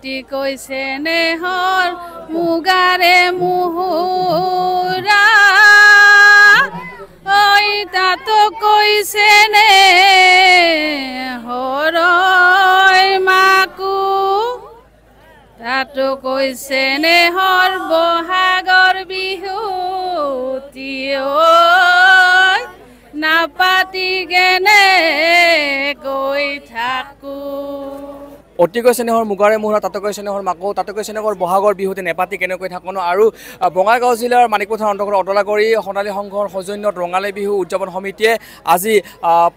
পাতি কৈছে নেহৰ মুগাৰে মুহুৰা ঐ তাতো কৈছে নে হৰৈ মাকো তাতো কৈছে নেহৰ বহাগৰ বিহুতি ঐ নাপাতি কেনে কৈ থাকো অতিকৈ চেনেহৰ মুগাৰে মুহুৰা তাতকৈ চেনেহৰ মাকো তাতকৈ চেনেহৰ বহাগৰ বিহুতে নেপাতি কেনেকৈ থাকোঁ আৰু বঙাইগাঁও জিলাৰ মানিকপুৰ থানাৰ অন্তৰ্গত অদলাগুৰি সোণালী সংঘৰ সৌজন্যত ৰঙালী বিহু উদযাপন সমিতিয়ে আজি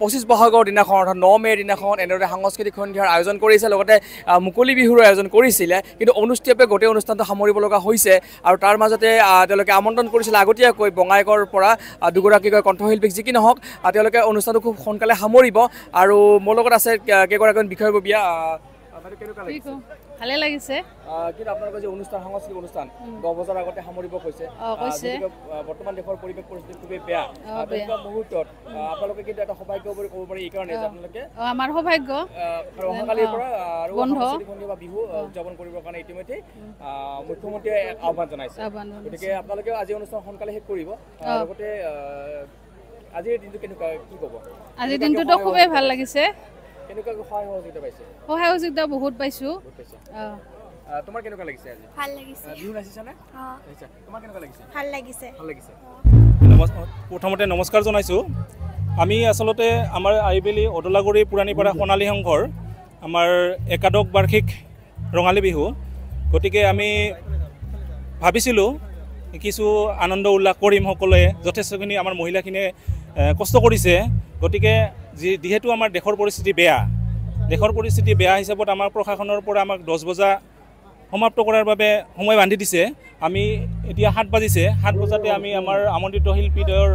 25 বহাগৰ দিনাখন অৰ্থাৎ 9 মে'ৰ দিনাখন এনেদৰে সাংস্কৃতিক সন্ধিয়াৰ আয়োজন কৰিছে লগতে মুকলি বিহুৰ আয়োজন কৰিছিলে কিন্তু অনুষ্ঠিতভাৱে গোটেই অনুষ্ঠানটো সামৰিব লগা হৈছে আৰু তাৰ মাজতে তেওঁলোকে আমন্ত্ৰণ কৰিছিলে আগতীয়াকৈ বঙাইগাঁৱৰ পৰা দুগৰাকীকৈ কণ্ঠশিল্পীক যি কি নহওক তেওঁলোকে অনুষ্ঠানটো খুব সোনকালে সামৰিব আৰু মোৰ লগত আছে কেইগৰাকীমান বিষয়ববীয়া ভালে লাগিছে কিন্তু আপোনালোকৰ যে অনুষ্ঠান সাংস্কৃতিক অনুষ্ঠান 10 বজাৰ আগতে সামৰিব কৈছে বৰ্তমান দেশৰ পৰিৱেশ পৰিস্থিতি খুবেই বেয়া তেনেকুৱা মুহূৰ্তত আপোনালোকে কিন্তু এটা সৌভাগ্য বুলি ক'ব পাৰি এই কাৰণে যে আপোনালোকে আমাৰ সৌভাগ্য আৰু অহাকালিৰ পৰা আৰু সাংস্কৃতিক সন্ধিয়া বা বিহু উদযাপন কৰিবৰ কাৰণে ইতিমধ্যে মুখ্যমন্ত্ৰীয়ে আহ্বান জনাইছে গতিকে আপোনালোকে আজি অনুষ্ঠান সোনকালে শেষ কৰিব লগতে আজিৰ দিনটো কেনেকুৱা কি ক'ব আজিৰ দিনটোতো খুবেই ভাল লাগিছে কেনেকুৱা সহায় সহযোগিতা পাইছে সহায় সহযোগিতা বহুত পাইছো তোমাৰ কেনেকুৱা লাগিছে আজি ভাল লাগিছে বিহু নাচিছা নে নাচিছা তোমাৰ কেনেকুৱা লাগিছে ভাল লাগিছে ভাল লাগিছে প্ৰথমতে নমস্কাৰ জনাইছোঁ আমি আসলতে আমাৰ আইবেলি অদলাগুৰি পুৰাণীপাৰা সোণালী সংঘৰ আমাৰ একাদশ বাৰ্ষিক ৰঙালী বিহু গতিকে আমি ভাবিছিলোঁ কিছু আনন্দ উল্লাস কৰিম সকলোৱে যথেষ্টখিনি আমাৰ মহিলাখিনিয়ে কষ্ট কৰিছে গতিকে যিহেতু আমাৰ দেশৰ পৰিস্থিতি বেয়া হিচাপত আমাৰ প্ৰশাসনৰ পৰা আমাক 10 বজা সমাপ্ত কৰাৰ বাবে সময় বান্ধি দিছে আমি এতিয়া 7 বাজিছে 7 বজাতে আমি আমাৰ আমন্ত্ৰিত শিল্পীদ্বয়ৰ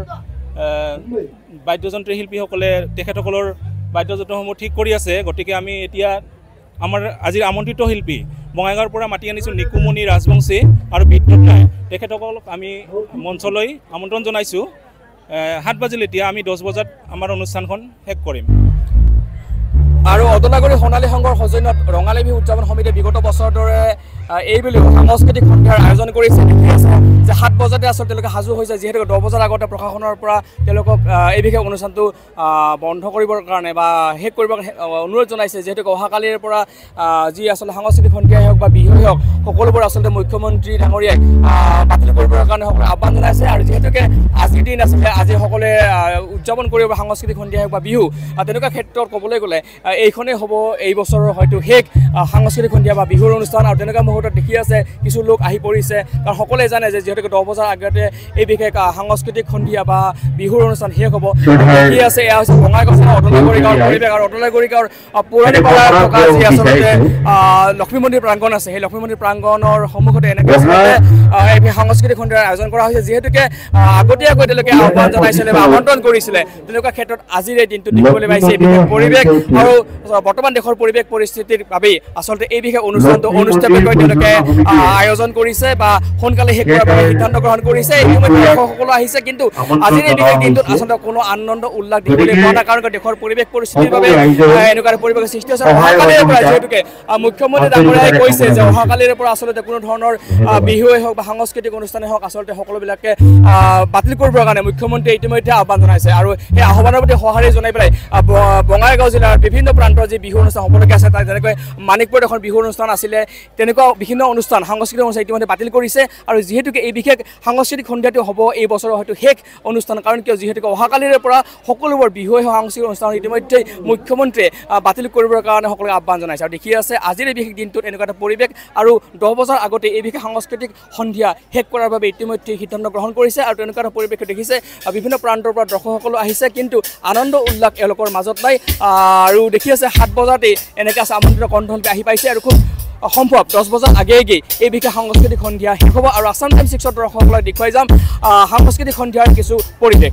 বাদ্যযন্ত্ৰী শিল্পীসকলে তেখেতসকলৰ বাদ্যযন্ত্ৰসমূহ ঠিক কৰি আছে গতিকে আমি এতিয়া আমাৰ আজিৰ আমন্ত্ৰিত শিল্পী বঙাইগাঁৱৰ পৰা মাতি আনিছোঁ নিকুমণি ৰাজবংশী আৰু বিদ্যুৎ নাই তেখেতসকলক আমি মঞ্চলৈ আমন্ত্ৰণ জনাইছোঁ 7 বাজিলে এতিয়া আমি 10 বজাত আমাৰ অনুষ্ঠানখন শেষ কৰিম আৰু অদলাগুৰি সোণালী সংঘৰ সৌজন্যত ৰঙালী বিহু উদযাপন সমিতিয়ে বিগত বছৰৰ দৰে এইবুলি সাংস্কৃতিক সন্ধিয়াৰ আয়োজন কৰিছে দেখি আছে যে 7 বজাতে আচলতে তেওঁলোকে সাজু হৈছে যিহেতু 10 বজাৰ আগতে প্ৰশাসনৰ পৰা তেওঁলোকক এই বিশেষ অনুষ্ঠানটো বন্ধ কৰিবৰ কাৰণে বা শেষ কৰিবৰ অনুৰোধ জনাইছে যিহেতু অহাকালিৰ পৰা যি আচলতে সাংস্কৃতিক সন্ধিয়াই হওক বা বিহুৱেই হওক সকলোবোৰ আচলতে মুখ্যমন্ত্ৰী ডাঙৰীয়াই বাতিল কৰিবৰ কাৰণে সকলোৱে আহ্বান জনাইছে আৰু যিহেতুকে আজিৰ দিন আচলতে আজি সকলোৱে উদযাপন কৰিব সাংস্কৃতিক সন্ধিয়াই হওক বা বিহু তেনেকুৱা ক্ষেত্ৰত ক'বলৈ গ'লে এইখনেই হ'ব এই বছৰৰ হয়তো শেষ সাংস্কৃতিক সন্ধিয়া বা বিহুৰ অনুষ্ঠান আৰু তেনেকুৱা মুহূৰ্তত দেখি আছে কিছু লোক আহি পৰিছে কাৰণ সকলোৱে জানে যে যিহেতুকে 10 বজাৰ আগতে এই বিশেষ সাংস্কৃতিক সন্ধিয়া বা বিহুৰ অনুষ্ঠান শেষ হ'ব দেখি আছে এয়া হৈছে বঙাইগাঁও জিলাৰ অদলাগুৰি গাঁৱৰ পৰিৱেশ আৰু অদলাগুৰি গাঁৱৰ পুৰণিপাৰা থকা যি আচলতে লক্ষ্মী মন্দিৰ প্ৰাংগণ আছে সেই লক্ষ্মী মন্দিৰ প্ৰাংগণৰ সন্মুখতে এনেকৈ আচলতে এই সাংস্কৃতিক সন্ধিয়াৰ আয়োজন কৰা হৈছে যিহেতুকে আগতীয়াকৈ তেওঁলোকে আহ্বান জনাইছিলে বা আমন্ত্ৰণ কৰিছিলে তেনেকুৱা ক্ষেত্ৰত আজিৰ এই দিনটো দেখিবলৈ পাইছে এই বিশেষ পৰিৱেশ আৰু বৰ্তমান দেশৰ পৰিৱেশ পৰিস্থিতিৰ বাবেই আচলতে এই বিশেষ অনুষ্ঠানটো অনুষ্ঠিতভাৱে তেওঁলোকে আয়োজন কৰিছে বা সোনকালে শেষ কৰাৰ বাবে সিদ্ধান্ত গ্ৰহণ কৰিছে ইতিমধ্যে সকলো আহিছে কিন্তু আজিৰ এই বিশেষ দিনটোত আচলতে কোনো আনন্দ উল্লাস দেখিবলৈ পোৱা নাই কাৰণ দেশৰ পৰিৱেশ পৰিস্থিতিৰ বাবে এনেকুৱা পৰিৱেশৰ সৃষ্টি হৈছে অহাকালিৰে পৰা যিহেতুকে মুখ্যমন্ত্ৰী ডাঙৰীয়াই কৈছে যে অহাকালিৰে পৰা আচলতে কোনো ধৰণৰ বিহুৱেই হওক বা সাংস্কৃতিক অনুষ্ঠানেই হওক আচলতে সকলোবিলাকে বাতিল কৰিবৰ কাৰণে মুখ্যমন্ত্ৰীয়ে ইতিমধ্যে আহ্বান জনাইছে আৰু সেই আহ্বানৰ প্ৰতি সঁহাৰি জনাই পেলাই বঙাইগাঁও জিলাৰ বিভিন্ন প্ৰান্তৰ যি বিহু অনুষ্ঠান হ'বলগীয়া আছে তাত যেনেকৈ মানিকপুৰত এখন বিহু অনুষ্ঠান আছিলে তেনেকুৱা বিভিন্ন অনুষ্ঠান সাংস্কৃতিক অনুষ্ঠান ইতিমধ্যে বাতিল কৰিছে আৰু যিহেতুকে এই বিশেষ সাংস্কৃতিক সন্ধিয়াটো হ'ব এই বছৰৰ হয়তো শেষ অনুষ্ঠান কাৰণ কিয় যিহেতুকে অহাকালিৰে পৰা সকলোবোৰ বিহুৱে সাংস্কৃতিক অনুষ্ঠান ইতিমধ্যে মুখ্যমন্ত্ৰীয়ে বাতিল কৰিবৰ কাৰণে সকলোকে আহ্বান জনাইছে আৰু দেখি আছে আজিৰ এই বিশেষ দিনটোত এনেকুৱা এটা পৰিৱেশ আৰু 10 বজাৰ আগতে এই বিশেষ সাংস্কৃতিক সন্ধিয়া শেষ কৰাৰ বাবে ইতিমধ্যে সিদ্ধান্ত গ্ৰহণ কৰিছে আৰু তেনেকুৱা এটা পৰিৱেশ দেখিছে বিভিন্ন প্ৰান্তৰ পৰা দৰ্শকসকলো আহিছে কিন্তু আনন্দ উল্লাস এওঁলোকৰ মাজত নাই আৰু দেখি আছে 7 বজাতে এনেকৈ আছে আমন্ত্ৰিত কণ্ঠশিল্পী আহি পাইছে আৰু খুব সম্ভৱ 10 বজাৰ আগেয়ে এই বিশেষ সাংস্কৃতিক সন্ধিয়া শেষ হ'ব আৰু আসাম টাইমছ 6 দৰ্শকসকলক দেখুৱাই যাম সাংস্কৃতিক সন্ধিয়াৰ কিছু পৰিৱেশ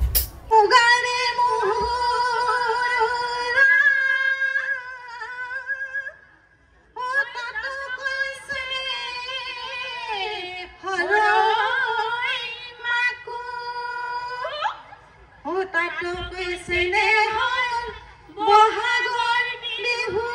বহাগৰ বিহু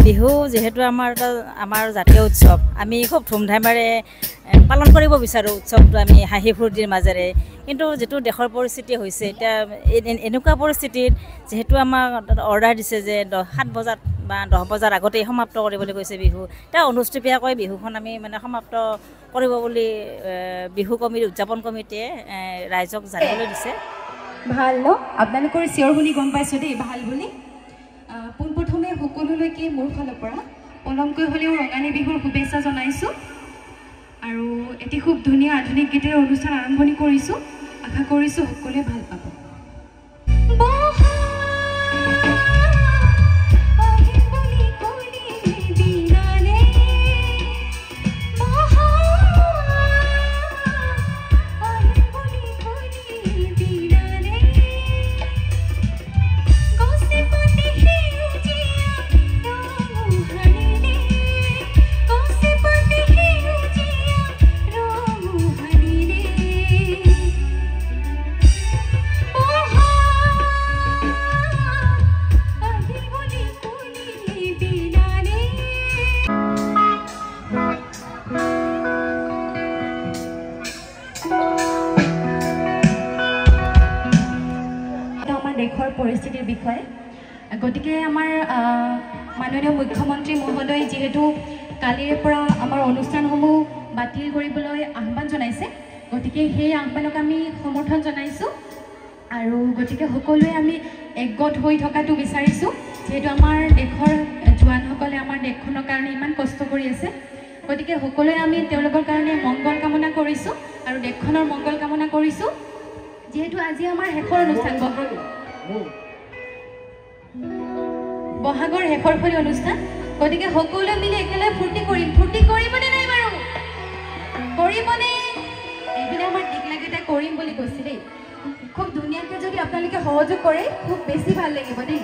বিহু যেহেতু আমাৰ জাতীয় উৎসৱ আমি খুব ধুমধামেৰে পালন কৰিব বিচাৰোঁ উৎসৱটো আমি হাঁহি ফূৰ্তিৰ মাজেৰে কিন্তু যেটো দেশৰ পৰিস্থিতি হৈছে এটা এনেকুৱা পৰিস্থিতিত যেহেতু আমাক অৰ্ডাৰ দিছে যে 7 বজাত বা 10 বজাৰ আগতে সমাপ্ত কৰিবলৈ কৈছে বিহু তা অনুষ্ঠিতভাৱে বিহুখন আমি মানে সমাপ্ত কৰিব বুলি বিহু কমিটি উদযাপন কমিটিয়ে ৰাইজক জানিবলৈ দিছে ভাল ন আপোনালোকৰ চিঞৰ বুলি গম পাইছো দেই ভাল বুলি পোনপ্ৰথমে সকলোলৈকে মোৰ ফালৰ পৰা পলমকৈ হ'লেও ৰঙালী বিহুৰ শুভেচ্ছা জনাইছোঁ আৰু এটি খুব ধুনীয়া আধুনিক গীতেৰ অনুষ্ঠান আৰম্ভণি কৰিছোঁ আশা কৰিছোঁ সকলোৱে ভাল পাব দেশৰ পৰিস্থিতিৰ বিষয়ে গতিকে আমাৰ মাননীয় মুখ্যমন্ত্ৰী মহোদয় যেহেতু কালিৰ পৰা আমাৰ অনুষ্ঠানসমূহ বাতিল কৰিবলৈ আহ্বান জনাইছে গতিকে সেই আহ্বানক আমি সমৰ্থন জনাইছোঁ আৰু গতিকে সকলোৱে আমি একগোট হৈ থকাটো বিচাৰিছোঁ যেহেতু আমাৰ দেশৰ জোৱানসকলে আমাৰ দেশখনৰ কাৰণে ইমান কষ্ট কৰি আছে গতিকে সকলোৱে আমি তেওঁলোকৰ কাৰণে মংগল কামনা কৰিছোঁ আৰু দেশখনৰ মংগল কামনা কৰিছোঁ যেহেতু আজি আমাৰ শেষৰ অনুষ্ঠান বহাগৰ শেষৰ ফলি অনুষ্ঠান গতিকে সকলোৱে মিলি একেলগে ফূৰ্তি কৰিবনে নাই বাৰু কৰিবনে এইবিলাক আমাৰ দিকলাগিটা কৰিম বুলি কৈছে দেই খুব ধুনীয়াকৈ যদি আপোনালোকে সহযোগ কৰে খুব বেছি ভাল লাগিব দেই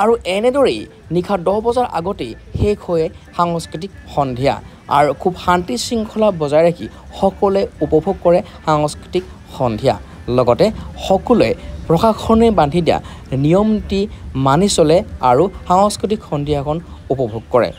আৰু এনেদৰেই নিশা 10 বজাৰ আগতেই শেষ হৈ সাংস্কৃতিক সন্ধিয়া আৰু খুব শান্তি শৃংখলা বজাই ৰাখি সকলোৱে উপভোগ কৰে সাংস্কৃতিক সন্ধিয়া লগতে সকলোৱে প্ৰশাসনে বান্ধি দিয়া নিয়ম নীতি মানি চলে আৰু সাংস্কৃতিক সন্ধিয়াখন উপভোগ কৰে।